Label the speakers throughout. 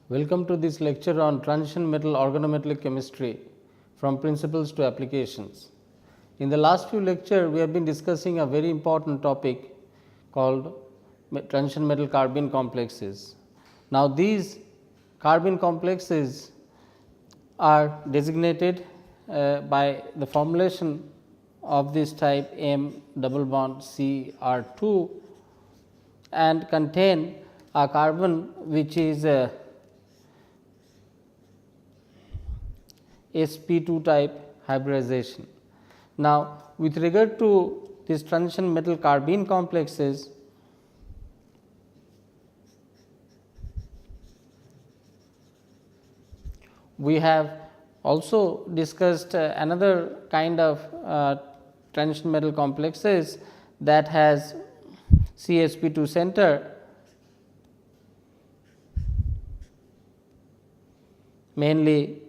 Speaker 1: Welcome to this lecture on transition metal organometallic chemistry from principles to applications. In the last few lectures, we have been discussing a very important topic called transition metal carbene complexes. Now, these carbene complexes are designated by the formulation of this type M double bond Cr2 and contain a carbon which is sp2 type hybridization. Now, with regard to this transition metal carbene complexes, we have also discussed another kind of transition metal complexes that has CsP2 center, mainly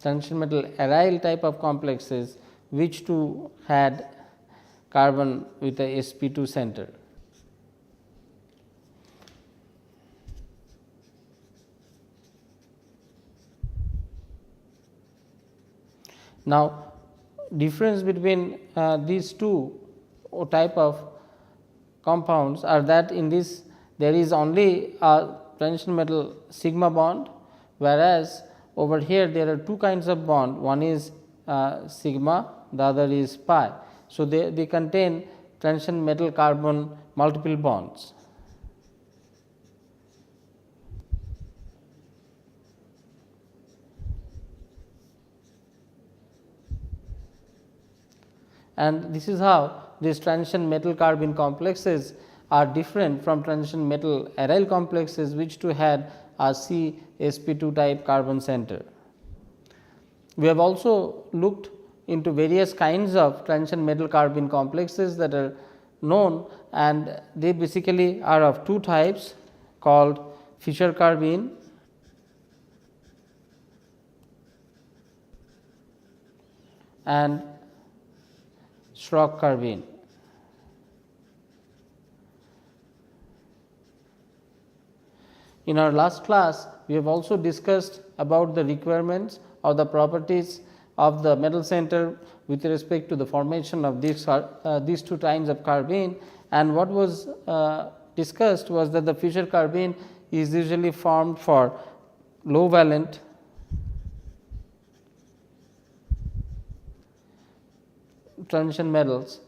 Speaker 1: transition metal aryl type of complexes, which too had carbon with a sp2 center. Now, difference between these two type of compounds are that in this there is only a transition metal sigma bond, whereas over here there are two kinds of bond, one is sigma, the other is pi. So, they contain transition metal carbon multiple bonds. And this is how these transition metal carbene complexes are different from transition metal aryl complexes, which too had a CsP2 type carbon center. We have also looked into various kinds of transition metal carbene complexes that are known, and they basically are of two types called FisherCarbene and SchrockCarbene. In our last class, we have also discussed about the requirements or the properties of the metal center with respect to the formation of these two kinds of carbene, and what was discussed was that the FisherCarbene is usually formed for low valent transition metals,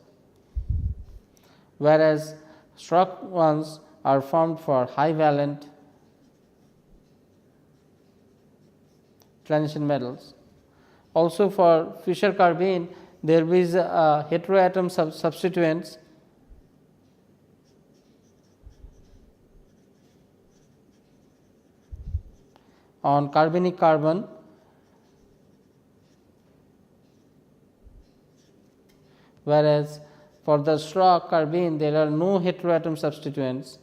Speaker 1: whereas Schrock ones are formed for high valent transition metals. Also for FisherCarbene, there is a heteroatom substituents on carbenic carbon, whereas for the SchrockCarbene there are no heteroatom substituents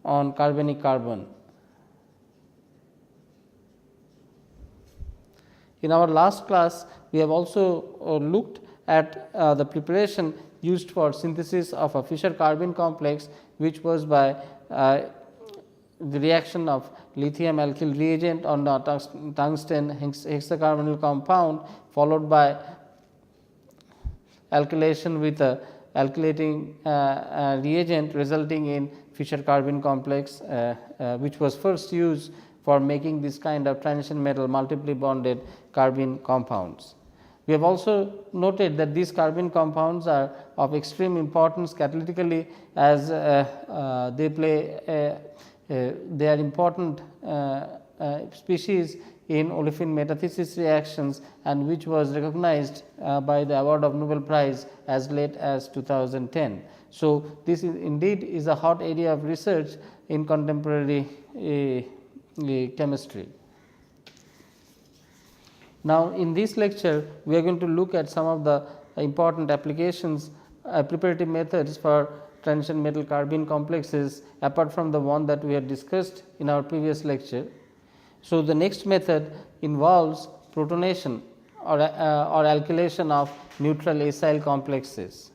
Speaker 1: on carbenic carbon. In our last class, we have also looked at the preparation used for synthesis of a FisherCarbene complex, which was by the reaction of lithium alkyl reagent on the tungsten hexacarbonyl compound, followed by alkylation with a alkylating reagent, resulting in FisherCarbene complex, which was first used for making this kind of transition metal multiply bonded carbene compounds. We have also noted that these carbene compounds are of extreme importance catalytically, as they are important species in olefin metathesis reactions, and which was recognized by the award of Nobel Prize as late as 2010. So, this is indeed is a hot area of research in contemporary chemistry. Now, in this lecture, we are going to look at some of the important applications, preparative methods for transition metal carbene complexes, apart from the one that we had discussed in our previous lecture. So, the next method involves protonation or alkylation of neutral acyl complexes.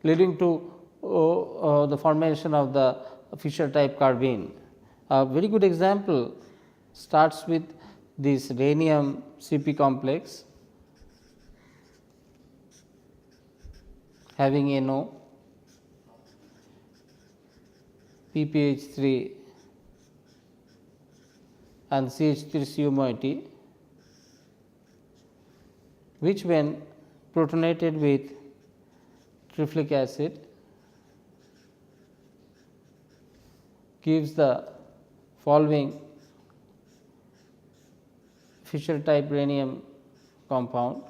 Speaker 1: leading to the formation of the Fisher type carbene. A very good example starts with this rhenium Cp complex having NO, PPH3 and CH3CU moiety, which when protonated with triflic acid gives the following Fisher type rhenium compound.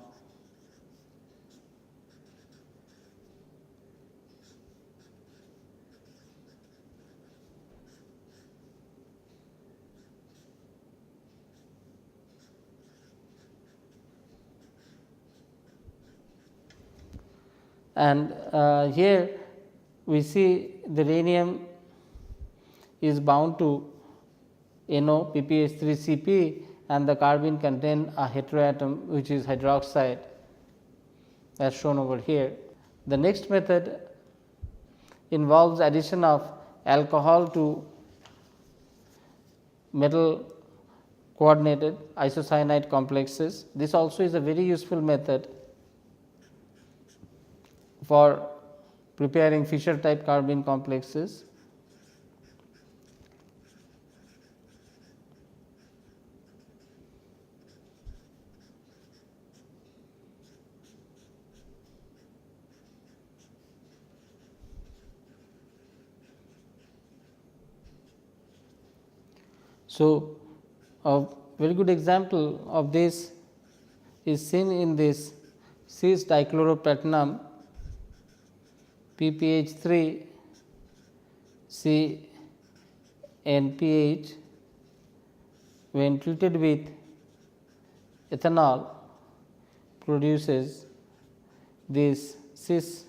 Speaker 1: And here we see the rhenium is bound to NO PPH3 Cp and the carbene contain a heteroatom which is hydroxide as shown over here. The next method involves addition of alcohol to metal coordinated isocyanide complexes. This also is a very useful method for preparing Fisher type carbene complexes. So, a very good example of this is seen in this cis dichloropplatinum PPH3 CNPH when treated with ethanol produces this cis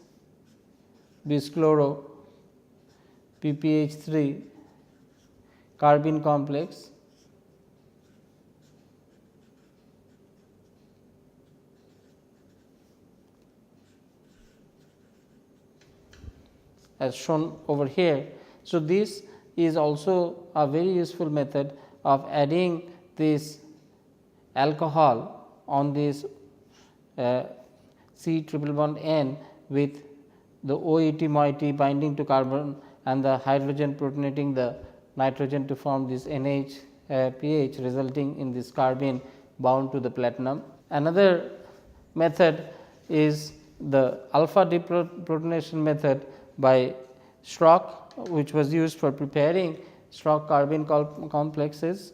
Speaker 1: bischloro PPH3 carbene complex as shown over here. So, this is also a very useful method of adding this alcohol on this C triple bond N with the OET moiety binding to carbon and the hydrogen protonating the nitrogen to form this NH pH resulting in this carbene bound to the platinum. Another method is the alpha deprotonation method by Schrock, which was used for preparing SchrockCarbene complexes.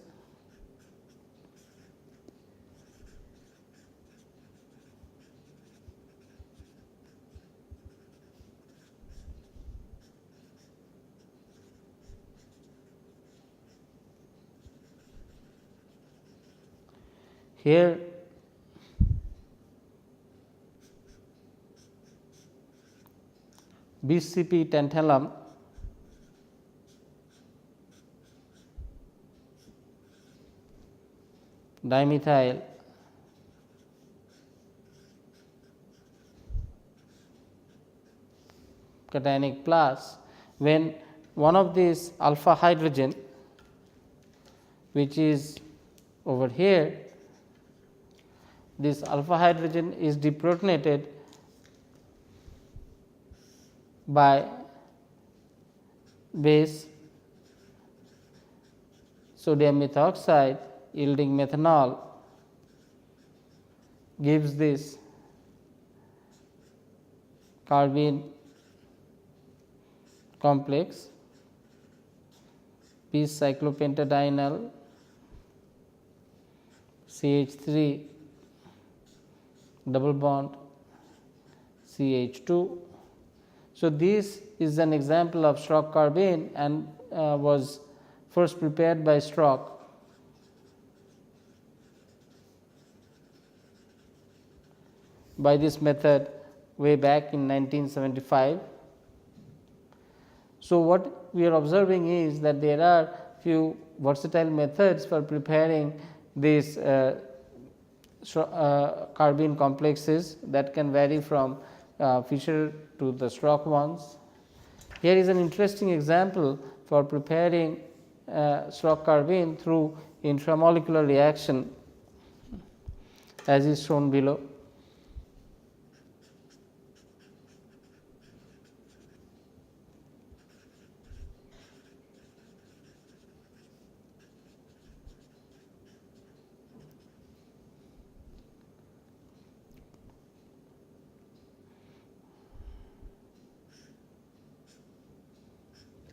Speaker 1: Here BCP tantalum dimethyl cationic plus when one of these alpha hydrogen which is over here, this alpha hydrogen is deprotonated by base sodium methoxide yielding methanol gives this carbene complex bis cyclopentadienyl CH3 double bond CH2. So, this is an example of SchrockCarbene and was first prepared by Schrock. By this method way back in 1975. So, what we are observing is that there are few versatile methods for preparing these carbene complexes that can vary from Fisher to the Schrock ones. Here is an interesting example for preparing SchrockCarbene through intramolecular reaction, as is shown below.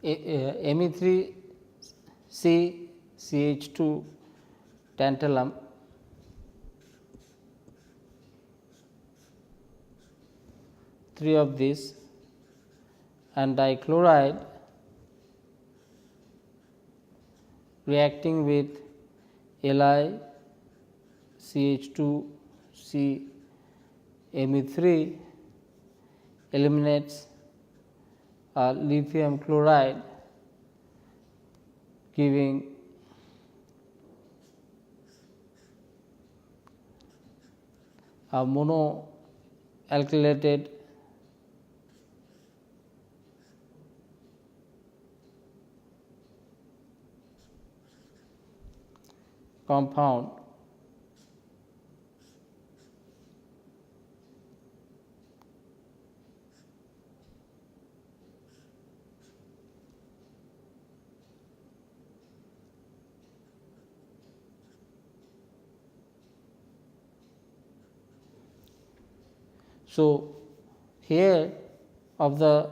Speaker 1: Me3C CH2 tantalum, three of these, and dichloride reacting with Li CH2 C Me3 eliminates lithium chloride, giving a monoalkylated compound. So, here of the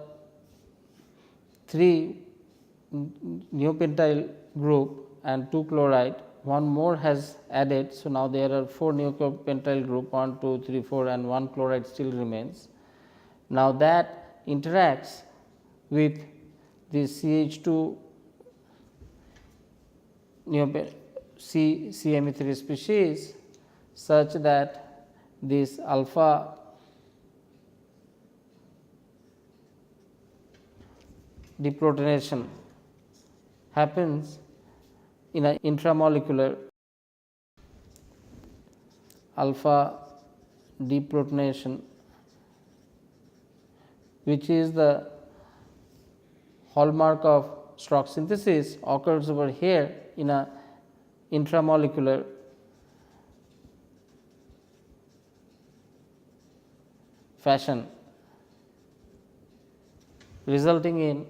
Speaker 1: 3 neopentyl group and 2 chloride, one more has added. So, now there are 4 neopentyl group 1, 2, 3, 4 and 1 chloride still remains. Now, that interacts with this CH2 CME3 species such that this alpha deprotonation happens in an intramolecular alpha deprotonation, which is the hallmark of Schrock synthesis, occurs over here in a intramolecular fashion, resulting in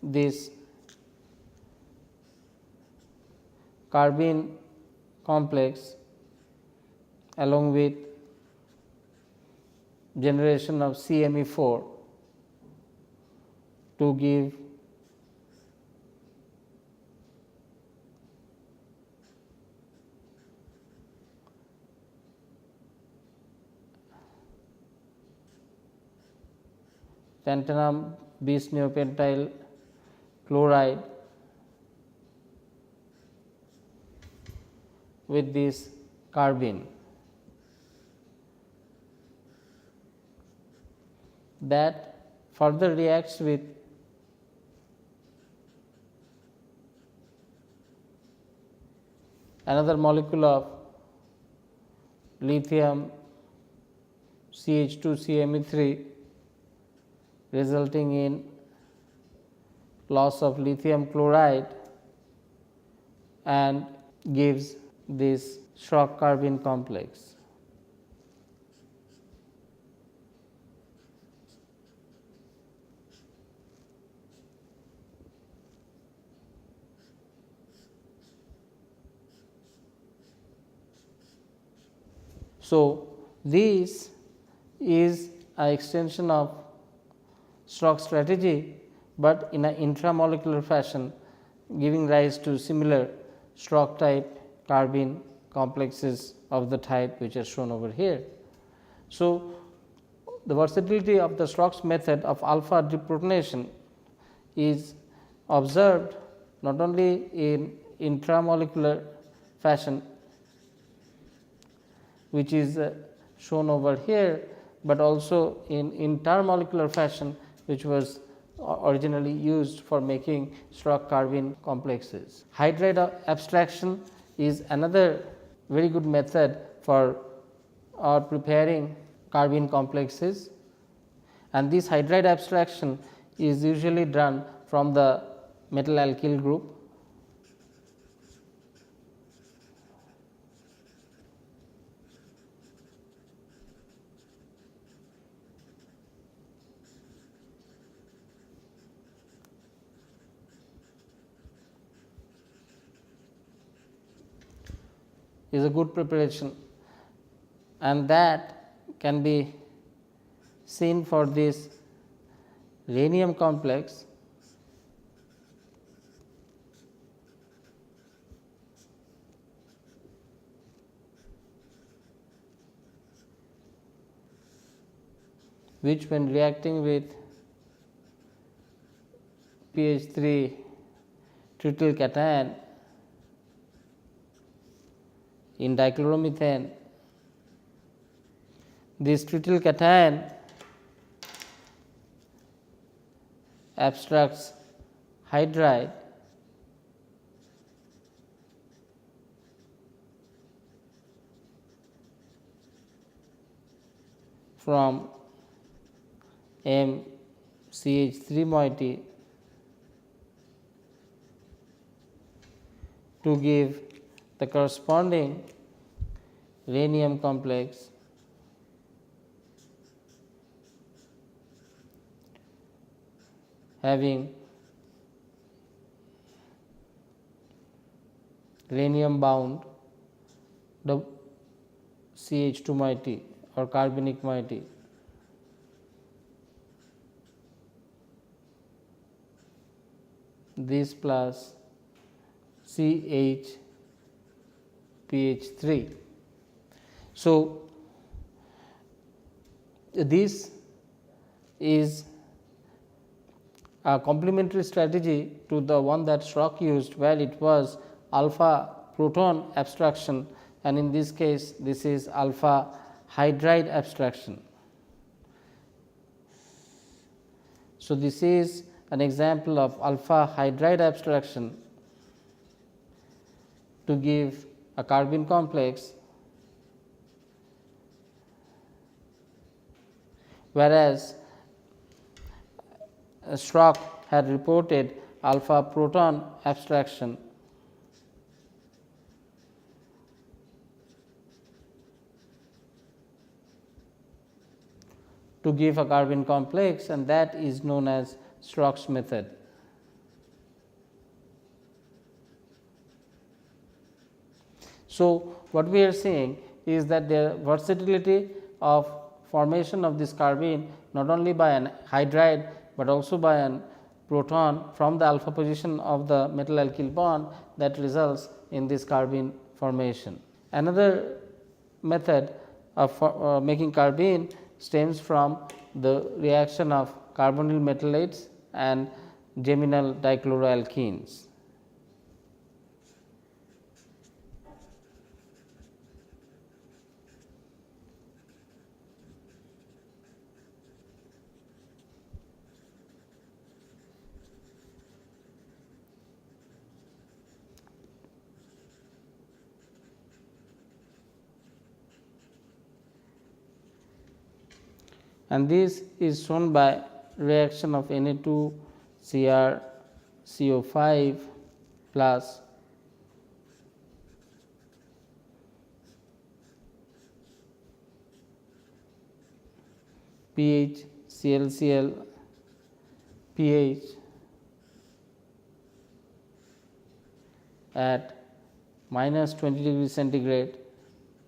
Speaker 1: this carbene complex along with generation of CME4 to give tantalum bis neopentyl chloride with this carbene. That further reacts with another molecule of lithium CH2 CME3, resulting in loss of lithium chloride and gives this SchrockCarbene complex. So, this is an extension of Schrock strategy, but in an intramolecular fashion, giving rise to similar Schrock type carbene complexes of the type which are shown over here. So, the versatility of the Schrock's method of alpha deprotonation is observed not only in intramolecular fashion, which is shown over here, but also in intermolecular fashion, which was originally used for making SchrockCarbene complexes. Hydride abstraction is another very good method for preparing carbene complexes, and this hydride abstraction is usually done from the metal alkyl group. Is a good preparation, and that can be seen for this rhenium complex, which when reacting with pH 3 trityl cation in dichloromethane, this trityl cation abstracts hydride from MCH3 moiety to give the corresponding rhenium complex having rhenium bound the CH2 moiety or carbonic moiety. This plus CH pH 3. So, this is a complementary strategy to the one that Schrock used, where it was alpha proton abstraction, and in this case this is alpha hydride abstraction. So, this is an example of alpha hydride abstraction to give a carbene complex, whereas Schrock had reported alpha proton abstraction to give a carbene complex, and that is known as Schrock's method. So, what we are seeing is that the versatility of formation of this carbene not only by an hydride, but also by an proton from the alpha position of the metal alkyl bond that results in this carbene formation. Another method of making carbene stems from the reaction of carbonyl metalloids and geminal dichloroalkenes. And this is shown by reaction of Na2Cr CO5 plus pH ClCl pH at minus 20 degree centigrade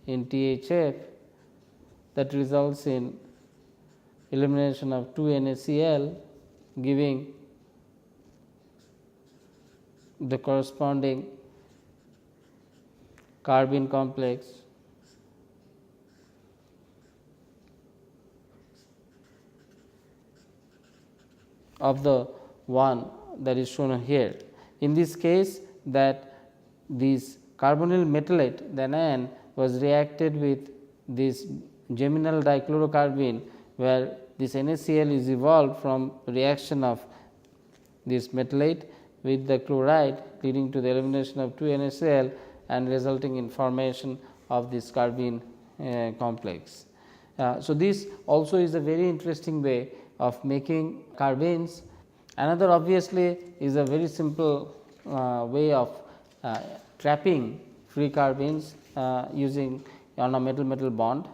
Speaker 1: in THF, that results in elimination of 2 NaCl, giving the corresponding carbene complex of the one that is shown here. In this case, that this carbonyl metallate, the anion, was reacted with this geminal dichlorocarbene, where this NaCl is evolved from reaction of this metallate with the chloride, leading to the elimination of 2 NaCl and resulting in formation of this carbene complex. So, this also is a very interesting way of making carbenes. Another obviously is a very simple way of trapping free carbenes using on a metal metal bond,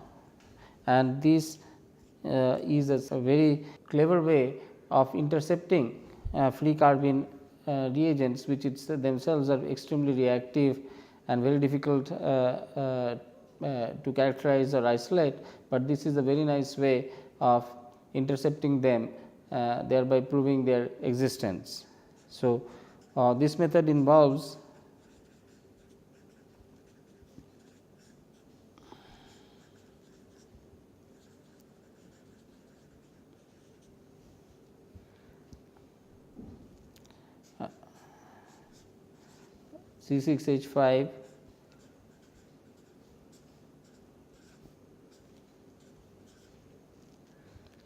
Speaker 1: and this is a very clever way of intercepting free carbene reagents, which themselves are extremely reactive and very difficult to characterize or isolate, but this is a very nice way of intercepting them, thereby proving their existence. So, this method involves C6H5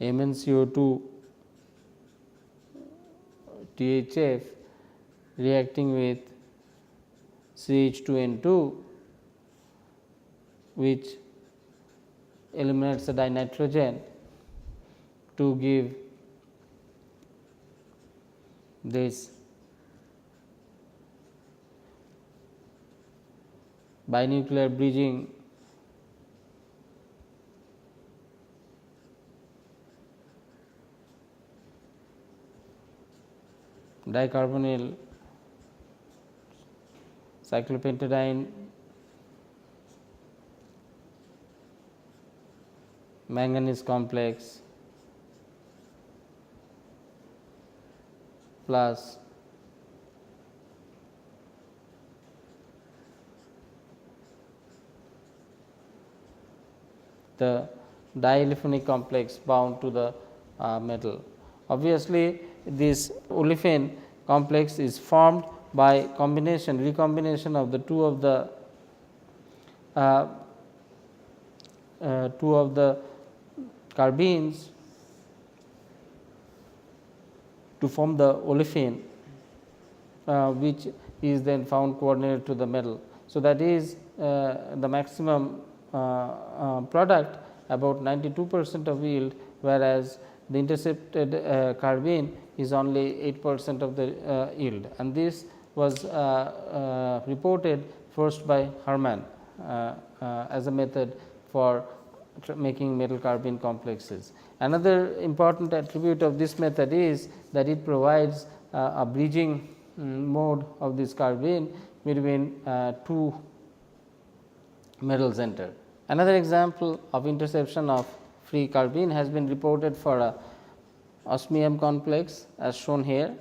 Speaker 1: MnCO2 THF reacting with CH2N2, which eliminates the dinitrogen to give this binuclear bridging dicarbonyl cyclopentadiene manganese complex plus the dielephanic complex bound to the metal. Obviously, this olefin complex is formed by recombination of the two of the carbenes to form the olefin, which is then found coordinated to the metal. So, that is the maximum product, about 92% of yield, whereas the intercepted carbene is only 8% of the yield, and this was reported first by Hermann as a method for making metal carbene complexes. Another important attribute of this method is that it provides a bridging mode of this carbene between two metal center. Another example of interception of free carbene has been reported for a osmium complex as shown here.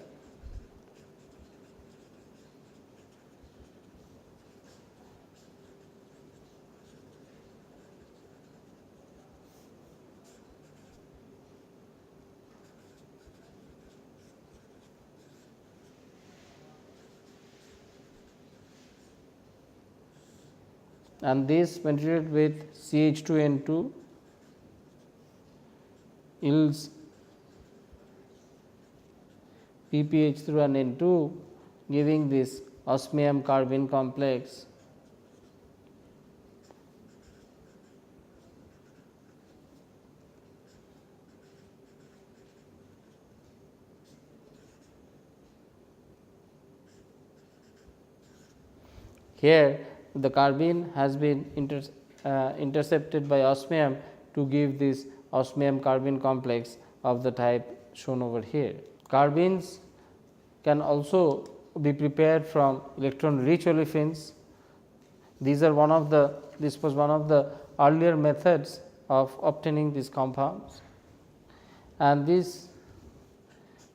Speaker 1: And this when treated with CH2N2 yields PPH through an N2, giving this osmium carbene complex. Here the carbene has been intercepted by osmium to give this osmium carbene complex of the type shown over here. Carbenes can also be prepared from electron rich olefins. This was one of the earlier methods of obtaining these compounds, and these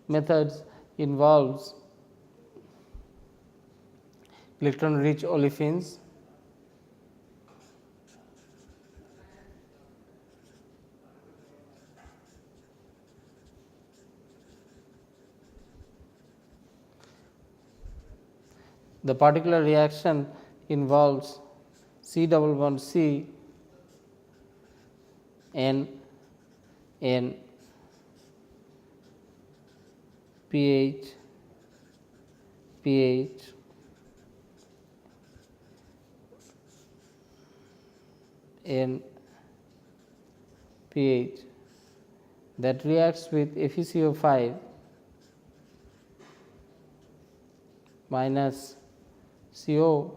Speaker 1: methods involves electron rich olefins The particular reaction involves C double bond C N pH N pH that reacts with FeCO5 minus CO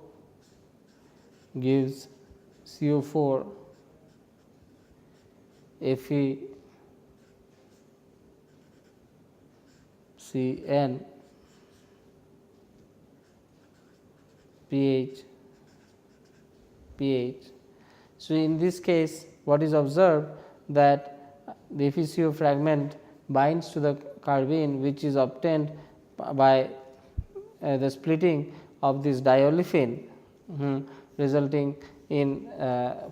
Speaker 1: gives CO4 FeCN pH. So, in this case what is observed that the FeCO fragment binds to the carbene, which is obtained by the splitting of this diolefin, resulting in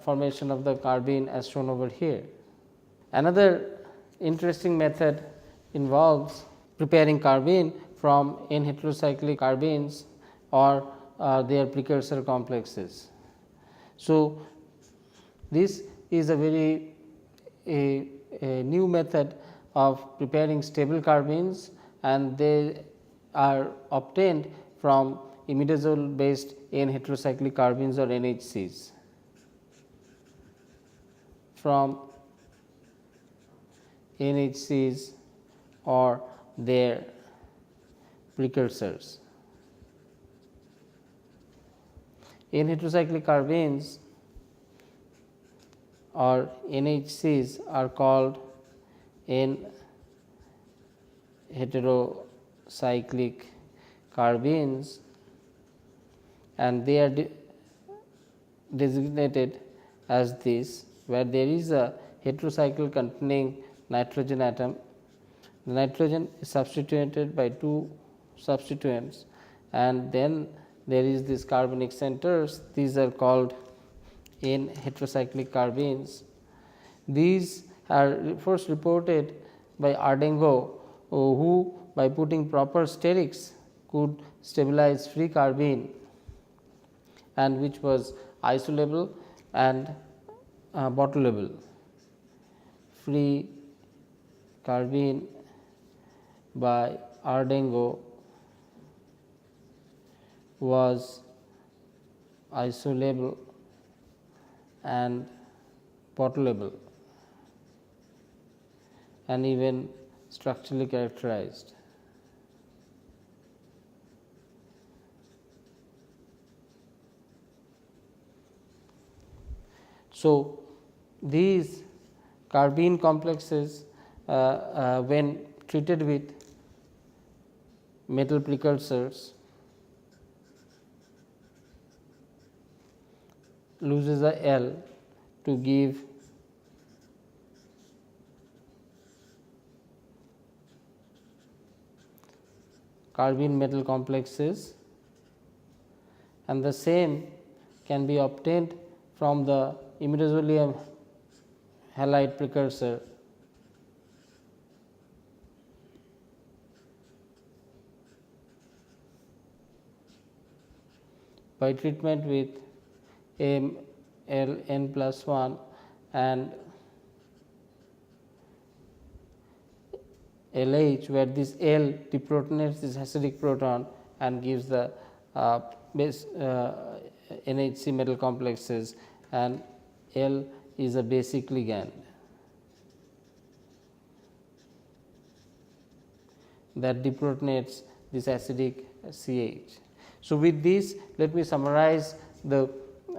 Speaker 1: formation of the carbene as shown over here. Another interesting method involves preparing carbene from n-heterocyclic carbenes or their precursor complexes. So, this is a very a new method of preparing stable carbenes, and they are obtained from imidazole based n-heterocyclic carbenes or NHCs from NHCs or their precursors. N-heterocyclic carbenes or NHCs are called n-heterocyclic carbenes, and they are designated as this, where there is a heterocycle containing nitrogen atom. The nitrogen is substituted by two substituents, and then there is this carbonic centers. These are called n-heterocyclic carbenes. These are first reported by Ardengo, who by putting proper sterics could stabilize free carbene, and which was isolable and bottlable. Free carbene by Ardengo was isolable and bottlable and even structurally characterized. So, these carbene complexes when treated with metal precursors loses a L to give carbene metal complexes, and the same can be obtained from the imidazolium halide precursor by treatment with MLN+1 and LH, where this L deprotonates this acidic proton and gives the base NHC metal complexes, and L is a basic ligand that deprotonates this acidic CH. So, with this, let me summarize the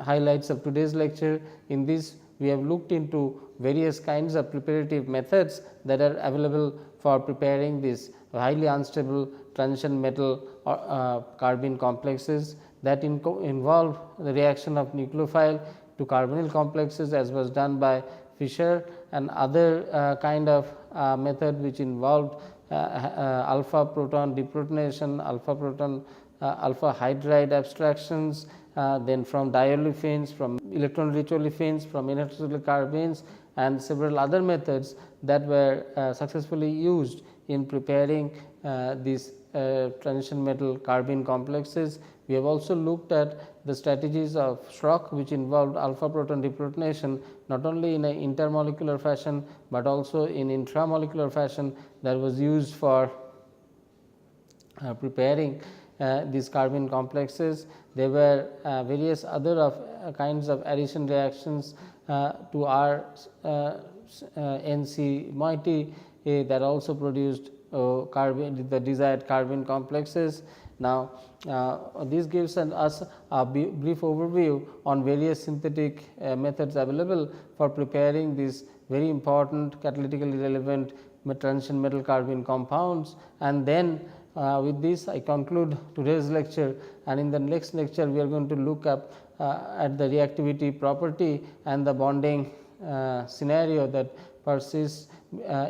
Speaker 1: highlights of today's lecture. In this, we have looked into various kinds of preparative methods that are available for preparing these highly unstable transition metal carbene complexes that involve the reaction of nucleophile to carbonyl complexes, as was done by Fisher, and other kind of method which involved alpha proton deprotonation, alpha proton alpha hydride abstractions, then from diolefins, from electron rich olefins, from n-heterocyclic carbenes, and several other methods that were successfully used in preparing these transition metal carbene complexes. We have also looked at the strategies of Schrock, which involved alpha proton deprotonation not only in an intermolecular fashion, but also in intramolecular fashion that was used for preparing these carbene complexes. There were various other kinds of addition reactions to our NC moiety that also produced carbene, the desired carbene complexes. Now, this gives us a brief overview on various synthetic methods available for preparing these very important catalytically relevant transition metal carbene compounds. And then with this I conclude today's lecture, and in the next lecture we are going to look up at the reactivity property and the bonding scenario that persists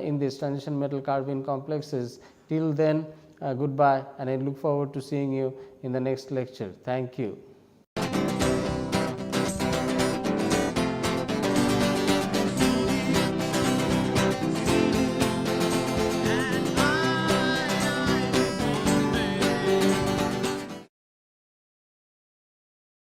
Speaker 1: in these transition metal carbene complexes. Till then, goodbye, and I look forward to seeing you in the next lecture. Thank you.